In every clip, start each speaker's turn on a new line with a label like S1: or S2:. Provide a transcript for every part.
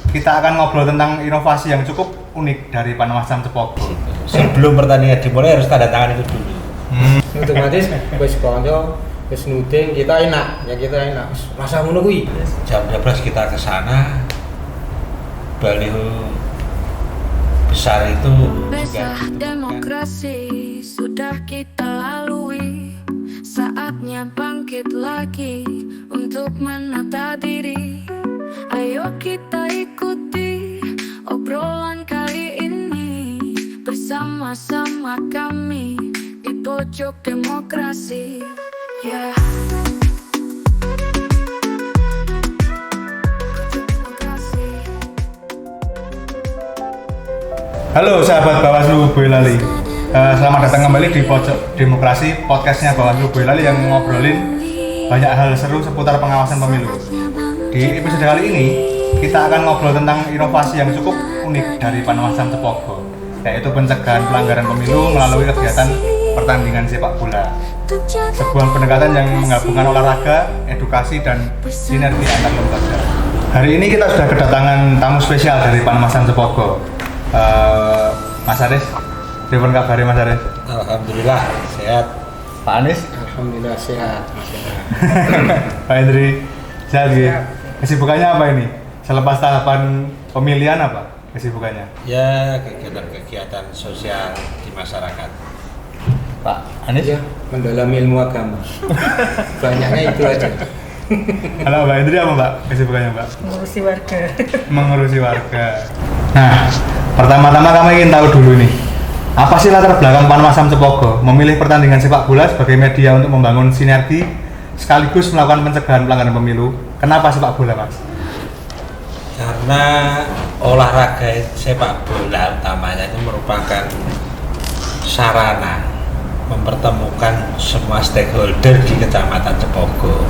S1: kita akan ngobrol tentang inovasi yang cukup unik dari Panwascam Cepogo.
S2: Sebelum pertandingan dimulai harus tanda tangan itu dulu.
S3: Otomatis wis konco wis nuding kita enak, masa ngono kuwi.
S2: Jam 12 kita ke sana. Baliho besar itu
S4: Pesta demokrasi sudah kita lalui. Saatnya bangkit lagi untuk menata diri. Ayo kita ikuti obrolan kali ini bersama-sama kami di pojok demokrasi. Yeah.
S1: Halo sahabat Bawaslu Boyolali, selamat datang kembali di Pojok Demokrasi, podcastnya Bawaslu Boyolali yang ngobrolin banyak hal seru seputar pengawasan pemilu. Di episode kali ini, kita akan ngobrol tentang inovasi yang cukup unik dari Panwascam Cepogo, yaitu pencegahan pelanggaran pemilu melalui kegiatan pertandingan sepak bola. Sebuah pendekatan yang menggabungkan olahraga, edukasi, dan sinergi antar lembaga. Hari ini kita sudah kedatangan tamu spesial dari Panwascam Cepogo. Mas Aris, pripun kabare Mas Aris?
S2: alhamdulillah sehat.
S1: Pak Anies?
S3: Alhamdulillah sehat, Mas.
S1: Pak Hendri, sehat gitu? Kesibukannya apa ini? Selepas tahapan pemilihan apa kesibukannya?
S2: Ya, kegiatan-kegiatan sosial di masyarakat.
S1: Pak Anies?
S3: Ya, mendalami ilmu agama. Banyaknya itu aja.
S1: Halo Pak Hendri, apa Mbak kesibukannya Mbak?
S5: Mengurusi warga.
S1: Mengurusi warga. Nah, pertama-tama kami ingin tahu dulu nih, apa sih latar belakang Panwascam Cepogo memilih pertandingan sepak bola sebagai media untuk membangun sinergi sekaligus melakukan pencegahan pelanggaran pemilu? Kenapa sepak bola, Mas?
S2: Karena olahraga sepak bola utamanya itu merupakan sarana mempertemukan semua stakeholder di Kecamatan Cepogo,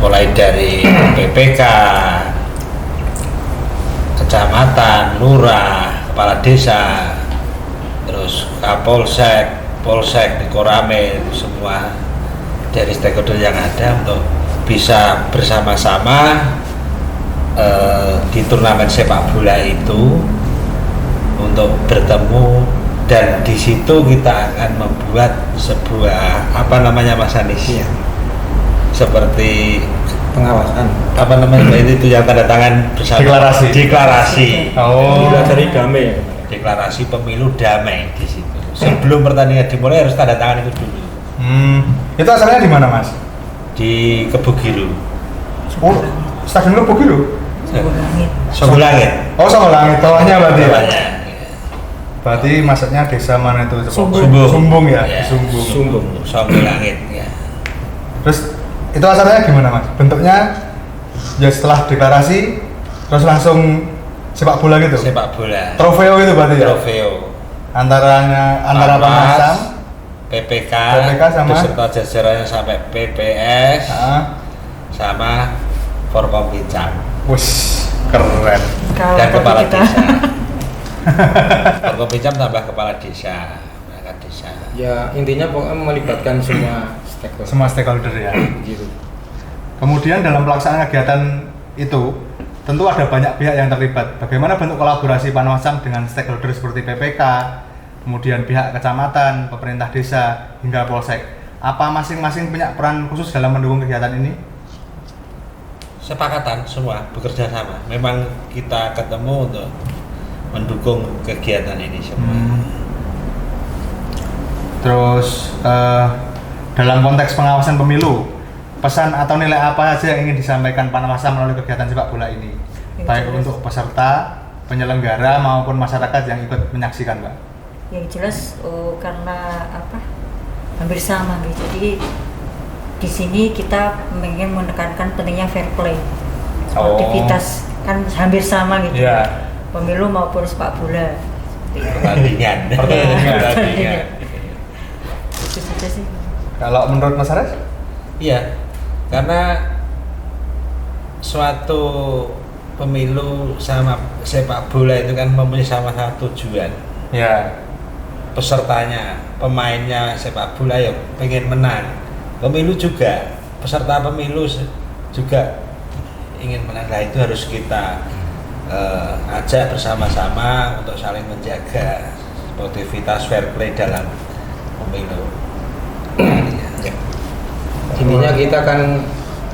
S2: mulai dari PPK, kecamatan, lurah, kepala desa, terus Kapolsek, Polsek, Korame, semua dari stakeholder yang ada untuk bisa bersama-sama di turnamen sepak bola itu untuk bertemu, dan di situ kita akan membuat sebuah Mas Anies, seperti
S3: Pengawasan.
S2: itu yang tanda tangan bersama deklarasi
S1: Oh,
S3: Dari damai.
S2: deklarasi pemilu damai di situ. Sebelum pertandingan dimulai harus tanda tangan itu dulu
S1: itu asalnya di mana, Mas?
S2: di Kebogilu.
S1: Oh, Stadion Kebogilu?
S2: Sogolangit.
S1: Oh, Sogolangit, bawahnya berarti ya?
S2: Bawahnya.
S1: Berarti maksudnya desa mana itu?
S5: Sumbung.
S1: Sumbung ya?
S2: Ya,
S1: Sumbung.
S2: Sogolangit ya.
S1: Terus itu asalnya gimana, Mas? Bentuknya ya setelah deklarasi terus langsung sepak bola gitu?
S2: Sepak bola.
S1: Trofeo itu berarti ya?
S2: Trofeo.
S1: Antara Panwascam,
S2: PPK
S1: sama?
S2: beserta jajarannya sampai PPS sama Forkompinjam
S1: wush, keren.
S2: dan kepala
S5: kita.
S2: desa. Forkompinjam tambah kepala desa, perangkat desa.
S3: Ya, intinya pokoknya melibatkan semua stakeholder.
S1: Semua stakeholder ya.
S3: Gitu.
S1: Kemudian dalam pelaksanaan kegiatan itu tentu ada banyak pihak yang terlibat. Bagaimana bentuk kolaborasi Panwascam dengan stakeholder seperti PPK, kemudian pihak kecamatan, pemerintah desa, hingga Polsek? Apa masing-masing punya peran khusus dalam mendukung kegiatan ini?
S2: Sepakatan semua bekerja sama. Memang kita ketemu untuk mendukung kegiatan ini semua.
S1: Terus dalam konteks pengawasan pemilu, pesan atau nilai apa saja yang ingin disampaikan Panwascam melalui kegiatan sepak bola ini? Baik untuk peserta, penyelenggara maupun masyarakat yang ikut menyaksikan, Mbak.
S5: Yang jelas karena hampir sama gitu. Jadi di sini kita ingin menekankan pentingnya fair play. Aktivitas kan hampir sama gitu.
S1: Iya.
S5: Pemilu maupun sepak bola.
S2: Pertandingan.
S5: Pertandingan. Itu saja sih.
S1: Kalau menurut Mas Ares?
S2: Iya, karena suatu pemilu sama sepak bola itu kan mempunyai sama-sama tujuan.
S1: Ya.
S2: Pesertanya, pemainnya sepak bola ya pengen menang. Pemilu juga, peserta pemilu juga ingin menang. Nah, itu harus kita ajak bersama-sama untuk saling menjaga sportivitas fair play dalam pemilu.
S3: Intinya kita kan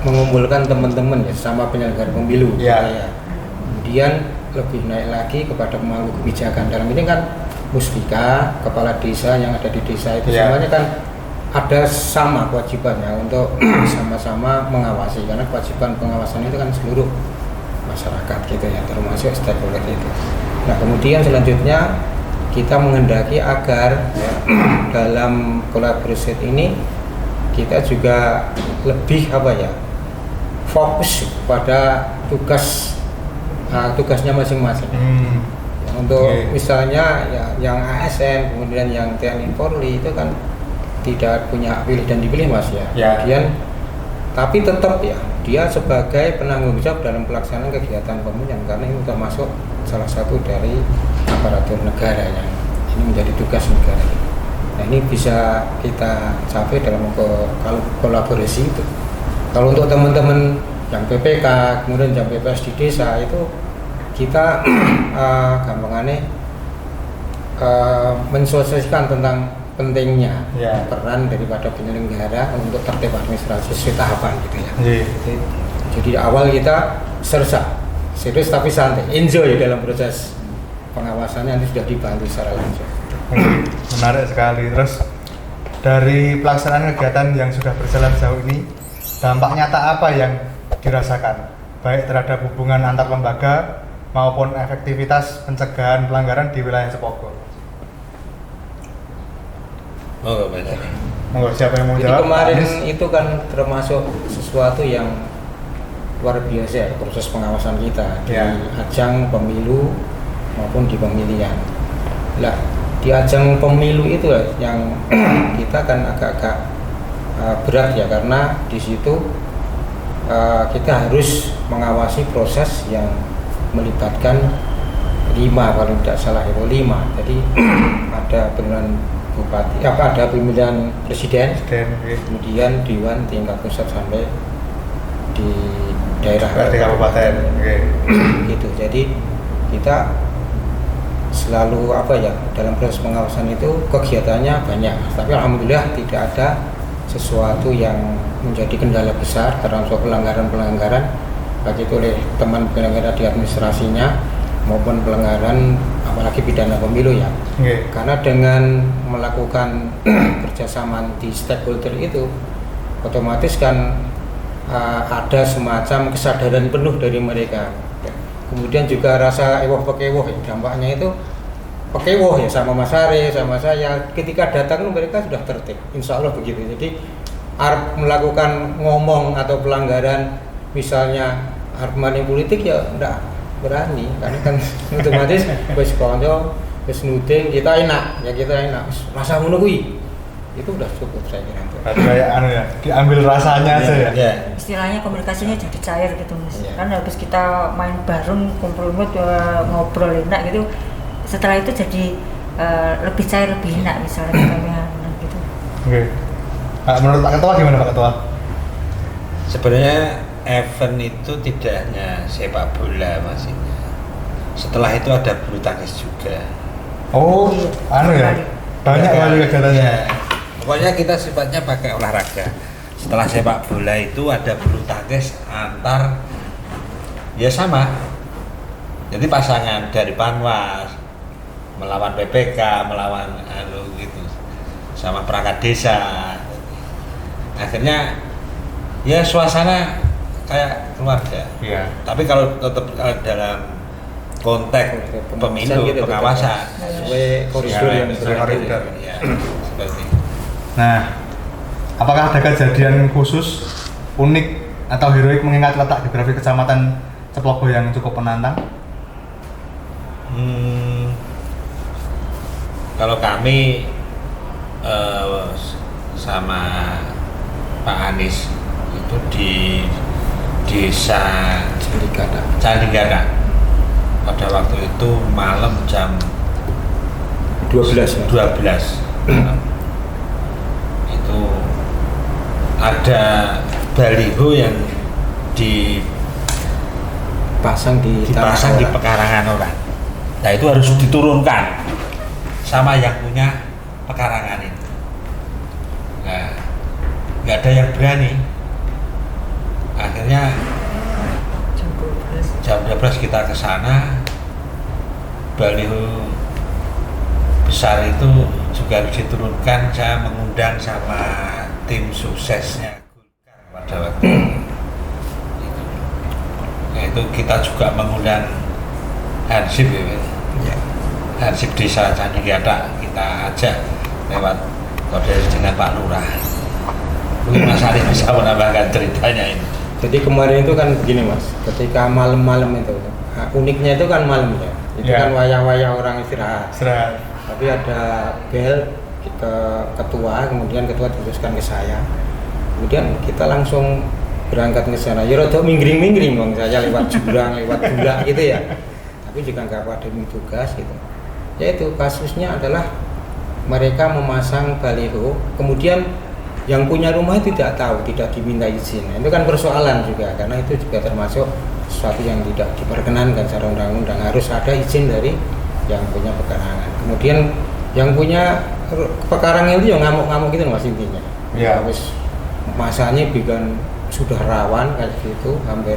S3: mengumpulkan teman-teman ya sama penyelenggara pemilu.
S1: Ya.
S3: Kemudian lebih naik lagi kepada pemangku kebijakan. Dalam ini kan muspika, kepala desa yang ada di desa itu semuanya kan ada sama kewajibannya untuk sama-sama mengawasi, karena kewajiban pengawasan itu kan seluruh masyarakat gitu ya, termasuk stakeholder itu. Nah kemudian selanjutnya kita menghendaki agar ya, dalam kolaborasi ini kita juga lebih fokus pada tugasnya masing-masing. Untuk misalnya ya yang ASN kemudian yang TNI Polri itu kan tidak punya pilih dan dipilih Mas ya. Kemudian tapi tetap ya dia sebagai penanggung jawab dalam pelaksanaan kegiatan pemilihan, karena ini termasuk salah satu dari aparatur negara yang ini menjadi tugas negara. Nah ini bisa kita capai dalam kalau kolaborasi itu. Kalau untuk teman-teman yang PPK kemudian yang PPS di desa itu kita gampangannya mensosialisasikan tentang pentingnya peran daripada penyelenggara untuk tertib administrasi sesuai tahapan gitu ya. Jadi awal kita serius tapi santai, enjoy dalam proses pengawasannya, nanti sudah dibantu secara langsung.
S1: Menarik sekali. Terus dari pelaksanaan kegiatan yang sudah berjalan sejauh ini, dampak nyata apa yang dirasakan baik terhadap hubungan antar lembaga maupun efektivitas pencegahan pelanggaran di wilayah Cepogo? Monggo, siapa yang mau
S3: Jadi
S1: jawab?
S3: kemarin itu kan termasuk sesuatu yang luar biasa ya, proses pengawasan kita di ajang pemilu maupun di pemilihan. Nah, di ajang pemilu itu yang kita kan agak-agak berat ya, karena di situ kita harus mengawasi proses yang melibatkan 5 kalau tidak salah itu 5. Jadi ada pemilihan bupati, ada pemilihan presiden, kemudian dewan tingkat pusat sampai di daerah
S1: kabupaten.
S3: Gitu. Jadi kita selalu dalam proses pengawasan itu kegiatannya banyak, tapi alhamdulillah tidak ada sesuatu yang menjadi kendala besar termasuk pelanggaran-pelanggaran baik itu oleh teman penyelenggara di administrasinya maupun pelanggaran apalagi pidana pemilu ya. Karena dengan melakukan kerjasama di stakeholder itu otomatis kan ada semacam kesadaran penuh dari mereka. Kemudian juga rasa ewoh-pekewoh, dampaknya itu pekewoh ya sama Mas Ari, sama saya. Ketika datang mereka sudah tertib, insya Allah begitu. Jadi melakukan ngomong atau pelanggaran misalnya harmoni politik ya enggak berani, karena kan otomatis wis konco wis nuding kita enak rasa ngono kuwi itu udah cukup saya kira.
S1: Kayak diambil rasanya aja ya.
S5: Istilahnya komunikasinya jadi cair gitu Mas. Kan habis kita main bareng kumpul ngobrol enak gitu, setelah itu jadi lebih cair, lebih enak misalnya gitu.
S1: Menurut Pak Ketua gimana Pak Ketua?
S2: Sebenarnya event itu tidak hanya sepak bola Mas. Setelah itu ada bulu tangkis juga.
S1: Banyak kali kegiatannya.
S2: Pokoknya kita sifatnya pakai olahraga. Setelah sepak bola itu ada bulu tangkis antar ya sama. Jadi pasangan dari Panwas melawan PPK, melawan gitu sama perangkat desa. Akhirnya ya suasana kayak keluarga. Tapi kalau tetap dalam konteks pemilu gitu, pengawasan
S3: sesuai koridor yang
S2: koridor. Seperti.
S1: Nah, apakah ada kejadian khusus, unik atau heroik mengingat letak geografi kecamatan Cepogo yang cukup menantang?
S2: Kalau kami sama Pak Anies itu di desa Candigara pada waktu itu malam jam 12 itu ada baliho yang
S3: dipasang di
S2: dipasang di
S3: tanah orang.
S2: pekarangan orang. Nah itu harus diturunkan sama yang punya pekarangan itu. Nah, nggak ada yang berani. Akhirnya jam 12 kita ke sana, baliho besar itu juga harus diturunkan. Saya mengundang sama tim suksesnya Golkar pada waktu itu. Nah, itu kita juga mengundang Hansip ya. Hansip Desa Candiyata kita ajak lewat koordinasi dengan Pak Lurah. Mungkin Mas Ali bisa menambahkan ceritanya ini.
S3: Jadi kemarin itu kan begini Mas, ketika malam-malam itu, uniknya itu kan malam ya, itu
S1: Ya.
S3: kan wayang-wayang orang istirahat.
S1: Serah.
S3: Tapi ada bel ke ketua, kemudian ketua teruskan ke saya. Kemudian kita langsung berangkat ke sana. Ya rada minggring-minggring bang, saya lewat jurang, lewat gula gitu ya. Tapi juga nggak pada tugas gitu. Yaitu kasusnya adalah mereka memasang baliho, kemudian yang punya rumah tidak tahu, tidak diminta izin. Nah, itu kan persoalan juga, karena itu juga termasuk sesuatu yang tidak diperkenankan secara undang-undang. Harus ada izin dari yang punya pekarangan. Kemudian yang punya pekarangan itu yang ngamuk-ngamuk gitu mas intinya.
S1: Ya.
S3: Habis masanya bikin sudah rawan kayak gitu, hampir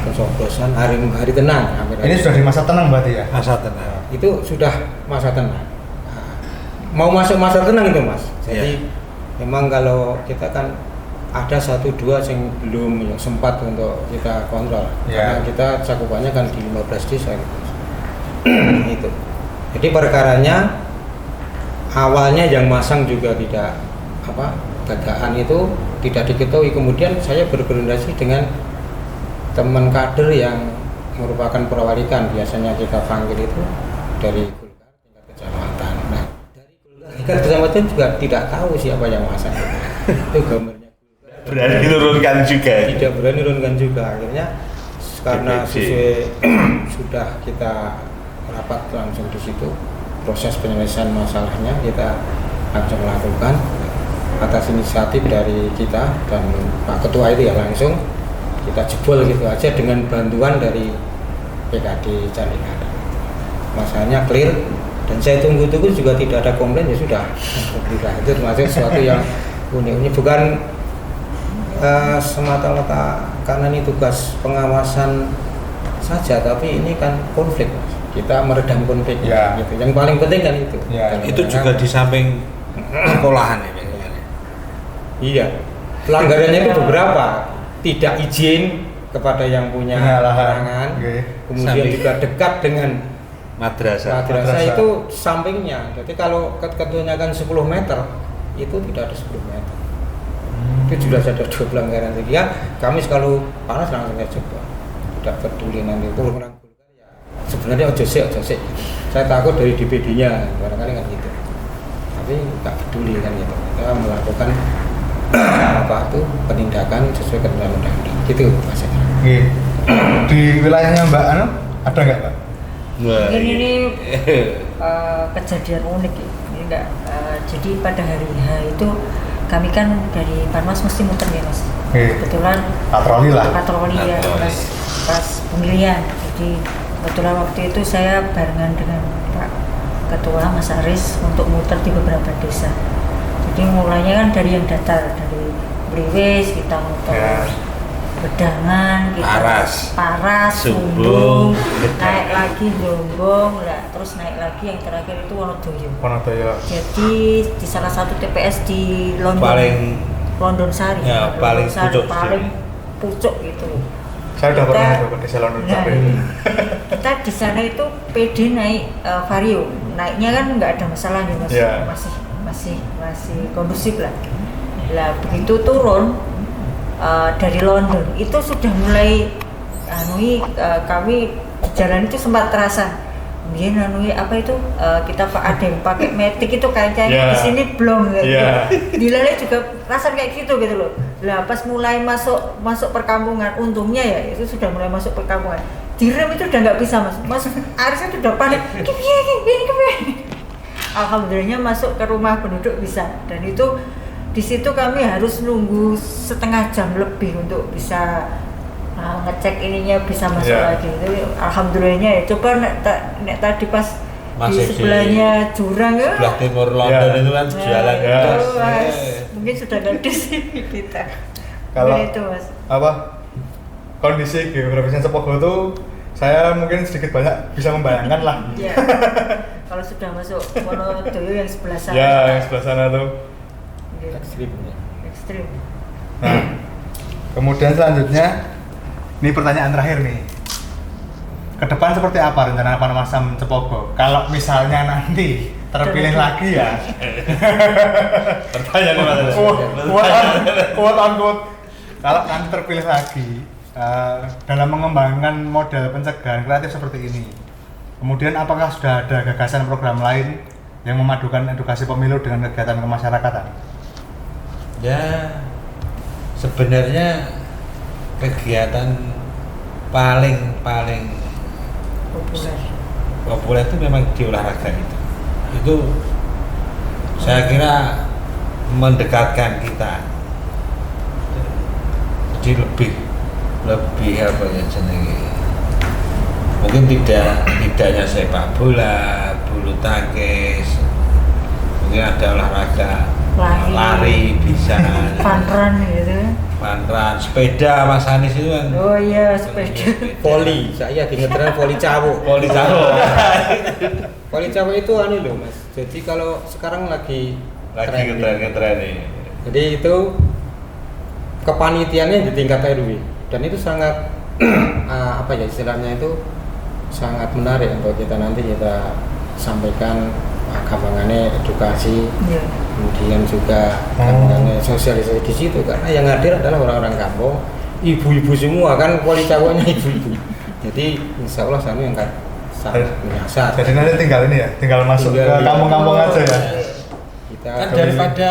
S3: pencoblosan hari tenang.
S1: Ini sudah di masa tenang berarti ya?
S2: Masa tenang.
S3: Itu sudah masa tenang. Nah, mau masuk masa tenang itu mas. Jadi memang kalau kita kan ada 1-2 yang belum sempat untuk kita kontrol. Karena kita cakupannya kan di 15 desa gitu. Itu. Jadi perkaranya awalnya yang masang juga tidak gagaan itu tidak diketahui. Kemudian saya berkoordinasi dengan teman kader yang merupakan perwalikan, biasanya kita panggil itu dari Golkar tingkat kecamatan. Nah, dari Golkar tingkat kecamatan juga tidak tahu siapa yang masang. Itu gambarnya Golkar.
S2: Berani diturunkan juga.
S3: Tidak berani turunkan juga. Akhirnya karena
S2: DPC.
S3: sesuai sudah kita rapat langsung di situ, proses penyelesaian masalahnya kita langsung lakukan atas inisiatif dari kita dan Pak Ketua itu ya, langsung kita jebol gitu aja dengan bantuan dari PKD Candiyata. Masalahnya clear dan saya tunggu-tunggu juga tidak ada komplain, ya sudah. Alhamdulillah, itu termasuk sesuatu yang unik. Ini bukan semata-mata karena ini tugas pengawasan saja, tapi ini kan konflik. Kita meredam konflik
S1: Ya.
S3: gitu. Yang paling penting kan itu.
S1: Ya.
S3: Dan
S2: Itu juga di samping sekolahan ya.
S3: iya. Pelanggarannya itu beberapa. Tidak izin kepada yang punya
S1: Punya lahan.
S3: lahangan.
S1: Oke.
S3: Kemudian
S2: Samping.
S3: juga dekat dengan
S2: Madrasah.
S3: madrasah itu sampingnya. Jadi kalau ketentuannya kan 10 meter, itu tidak ada 10 meter. Itu sudah ada 2 pelanggaran. Jadi ya kami kalau panas langsung aja coba. Tidak peduli nanti itu orang Golkar ya. Sebenarnya ojo sih. Saya takut dari DPD-nya, barangkali kan gitu. Tapi nggak peduli kan gitu. Kita melakukan penindakan sesuai ketentuan undang-undang. Gitu Mas.
S1: Oke. Di wilayahnya Mbak Anu ada nggak Mbak?
S2: Wah,
S5: Mungkin ini
S2: iya.
S5: kejadian unik ya. Ini enggak, jadi pada hari H itu kami kan dari Panwas mesti muter ya mas.
S1: Oke.
S5: Kebetulan
S1: Patroli lah.
S5: patroli ya
S2: Patroli.
S5: pas pemilihan. Jadi kebetulan waktu itu saya barengan dengan Pak Ketua Mas Aris untuk muter di beberapa desa. Jadi mulainya kan dari yang datar, dari Bliwis kita muter.
S1: Ya.
S5: Bedangan, kita Paras,
S2: Sumbung,
S5: Sumbung, naik lagi Jombong, lah terus naik lagi yang terakhir itu Wonodoyo.
S1: Wonodoyo.
S5: Jadi di salah satu TPS di London, London Sari,
S2: Ya,
S5: London
S2: paling
S5: Sari,
S2: pucuk
S5: paling pucuk gitu.
S1: Saya udah
S5: Kita-
S1: pernah itu ke desa London
S5: Nah,
S1: Sari.
S5: kita di sana itu PD naik Vario, naiknya kan nggak ada masalah nih mas,
S1: Ya.
S5: masih kondusif lah. Lah begitu turun dari London itu sudah mulai kami di jalan itu sempat terasa dia apa itu kita ada yang pakai metik itu kayaknya
S1: Yeah.
S5: di sini belum gitu.
S1: Yeah.
S5: Di Lale juga rasa kayak gitu loh. Lah pas mulai masuk perkampungan, untungnya ya itu sudah mulai masuk perkampungan. Direm itu udah nggak bisa mas Arisnya udah panik. Gini. Alhamdulillahnya masuk ke rumah penduduk bisa, dan itu di situ kami harus nunggu setengah jam lebih untuk bisa ngecek ininya bisa masuk
S1: Iya.
S5: lagi. Itu alhamdulillahnya ya. Coba nek tadi pas
S2: Masih
S5: di sebelahnya jurang ya.
S2: Sebelah timur London
S1: Ya.
S2: itu kan jualan
S1: ya.
S5: Itu, Mas. Mungkin sudah nggak di sini kita.
S1: Kalau
S5: Mungkin itu Mas.
S1: apa kondisi geografisnya Cepogo itu saya mungkin sedikit banyak bisa membayangkan lah.
S5: Ya. Kalau sudah masuk Wonodoyo yang sebelah sana.
S1: Ya, yang sebelah sana tuh.
S5: Gitu.
S3: Ekstrim ya.
S5: Ekstrim.
S1: Nah, kemudian selanjutnya, ini pertanyaan terakhir nih. Ke depan seperti apa rencana Panwasam Cepogo? Kalau misalnya nanti terpilih lagi ya.
S2: Pertanyaan Mas.
S1: Quote unquote. Kalau nanti terpilih lagi dalam mengembangkan model pencegahan kreatif seperti ini. Kemudian apakah sudah ada gagasan program lain yang memadukan edukasi pemilu dengan kegiatan kemasyarakatan?
S2: Ya, sebenarnya kegiatan paling populer itu memang di olahraga itu saya kira mendekatkan kita, jadi lebih apa ya jenenge, mungkin tidaknya sepak bola, bulu tangkis, mungkin ada olahraga lari bisa,
S5: Fun run gitu.
S2: panran, sepeda Mas Anies itu kan.
S5: Oh iya, sepeda.
S3: Voli, saya diingetkan voli cawo.
S2: Poli Jawa.
S3: Voli cawo itu anu loh Mas. Jadi kalau sekarang lagi
S2: Ngetren nih.
S3: Jadi itu kepanitiaannya di tingkat RW dan itu sangat apa ya istilahnya itu sangat menarik untuk kita nanti kita sampaikan gampangannya edukasi,
S5: Iya.
S3: kemudian juga gampangannya sosialisasi di situ karena yang hadir adalah orang-orang kampung, ibu-ibu semua kan poli cawanya ibu-ibu. Jadi insya Allah sana yang sangat menyasar.
S1: Jadi nanti tinggal ini ya, tinggal masuk
S3: Tinggal
S1: ke kampung-kampung aja ya.
S3: Kita
S2: Kan daripada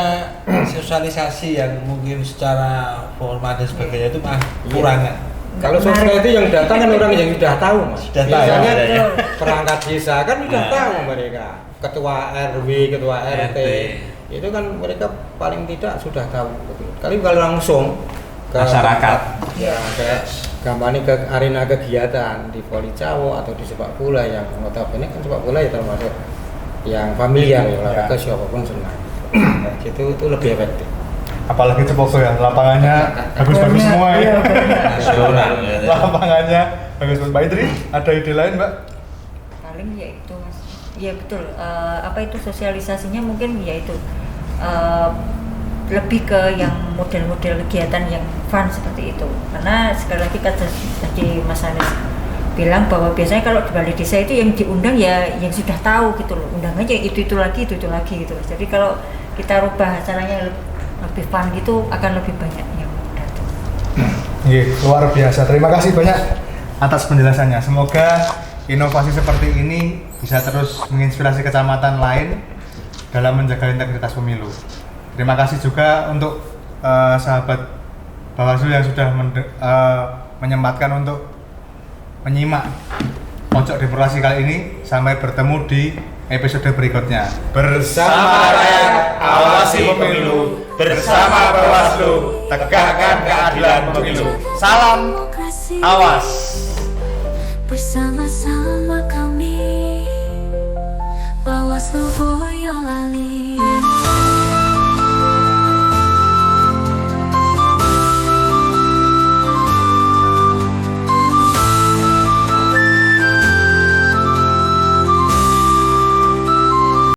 S2: sosialisasi yang mungkin secara formal dan sebagainya itu mah kurang kan.
S3: kalau sosial itu yang datang kan orang yang sudah tahu Mas.
S2: Sudah tahu,
S3: Biasanya
S2: ya.
S3: perangkat desa kan sudah
S2: Nah.
S3: tahu mereka. Ketua RW, ketua RT.
S2: RT.
S3: Itu kan mereka paling tidak sudah tahu. Kali kalau langsung ke
S2: Masyarakat.
S3: ya kayak gampangnya ke arena kegiatan di voli cawo atau di sepak bola yang notabene kan sepak bola ya termasuk yang familiar ya olahraga siapapun senang. Gitu itu lebih efektif.
S1: Apalagi Cepogo ya, lapangannya bagus-bagus semua ya.
S2: Nasional.
S1: Lapangannya bagus-bagus. Mbak Idri, ada ide lain Mbak?
S5: Paling ya itu Mas. Iya betul. Apa itu sosialisasinya mungkin ya itu lebih ke yang model-model kegiatan yang fun seperti itu. Karena sekali lagi tadi Mas Anies bilang bahwa biasanya kalau di balai desa itu yang diundang ya yang sudah tahu gitu loh. Undang aja itu lagi gitu. Jadi kalau kita rubah acaranya lebih fun gitu akan lebih banyak yang datang.
S1: Iya, luar biasa. Terima kasih banyak atas penjelasannya. Semoga inovasi seperti ini bisa terus menginspirasi kecamatan lain dalam menjaga integritas pemilu. Terima kasih juga untuk sahabat Bawaslu yang sudah menyempatkan untuk menyimak pojok demokrasi kali ini. Sampai bertemu di episode berikutnya.
S3: Bersama rakyat, awasi pemilu. Bersama Bawaslu, tegakkan keadilan pemilu.
S1: Salam awas.
S4: Bersama-sama kami Bawaslu Boyolali.